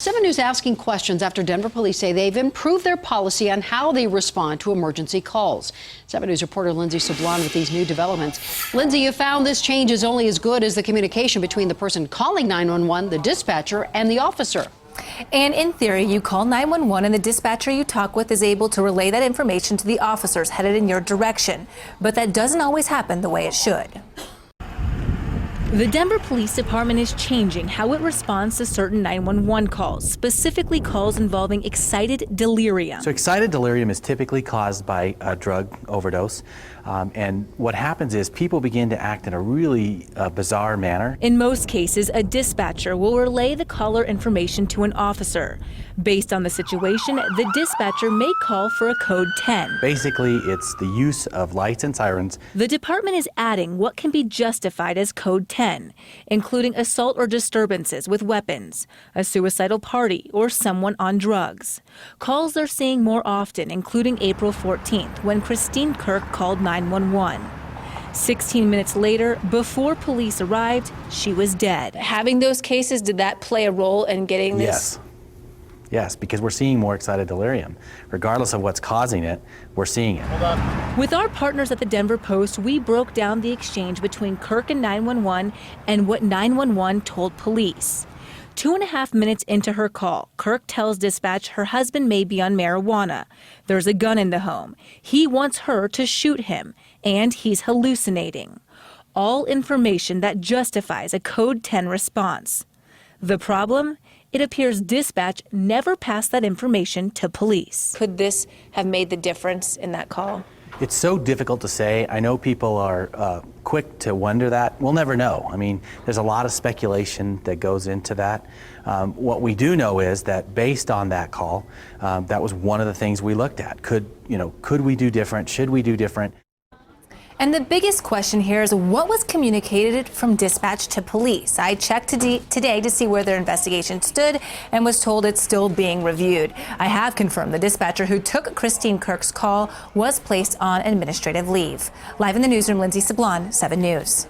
7 News asking questions after Denver police say they've improved their policy on how they respond to emergency calls. 7 News reporter Lindsay Sablon with these new developments. Lindsay, you found this change is only as good as the communication between the person calling 911, the dispatcher, and the officer. And in theory, you call 911 and the dispatcher you talk with is able to relay that information to the officers headed in your direction. But that doesn't always happen the way it should. The Denver Police Department is changing how it responds to certain 911 calls, specifically calls involving excited delirium. So excited delirium is typically caused by a drug overdose. And what happens is people begin to act in a really bizarre manner. In most cases, a dispatcher will relay the caller information to an officer. Based on the situation, the dispatcher may call for a code 10. Basically, it's the use of lights and sirens. The department is adding what can be justified as code 10, including assault or disturbances with weapons, a suicidal party, or someone on drugs. Calls they're seeing more often, including April 14th, when Christine Kirk called 911. 16 minutes later, before police arrived, she was dead. Having those cases, did that play a role in getting this? Yes, because we're seeing more excited delirium. Regardless of what's causing it, we're seeing it. With our partners at the Denver Post, we broke down the exchange between Kirk and 911 and what 911 told police. 2.5 minutes into her call, Kirk tells dispatch her husband may be on marijuana. There's a gun in the home. He wants her to shoot him, and he's hallucinating. All information that justifies a code 10 response. The problem? It appears dispatch never passed that information to police. Could this have made the difference in that call? It's so difficult to say. I know people are quick to wonder that. We'll never know. I mean, there's a lot of speculation that goes into that. What we do know is that based on that call, that was one of the things we looked at. Could we do different? Should we do different? And the biggest question here is what was communicated from dispatch to police? I checked today to see where their investigation stood and was told it's still being reviewed. I have confirmed the dispatcher who took Christine Kirk's call was placed on administrative leave. Live in the newsroom, Lindsay Sablon, 7 News.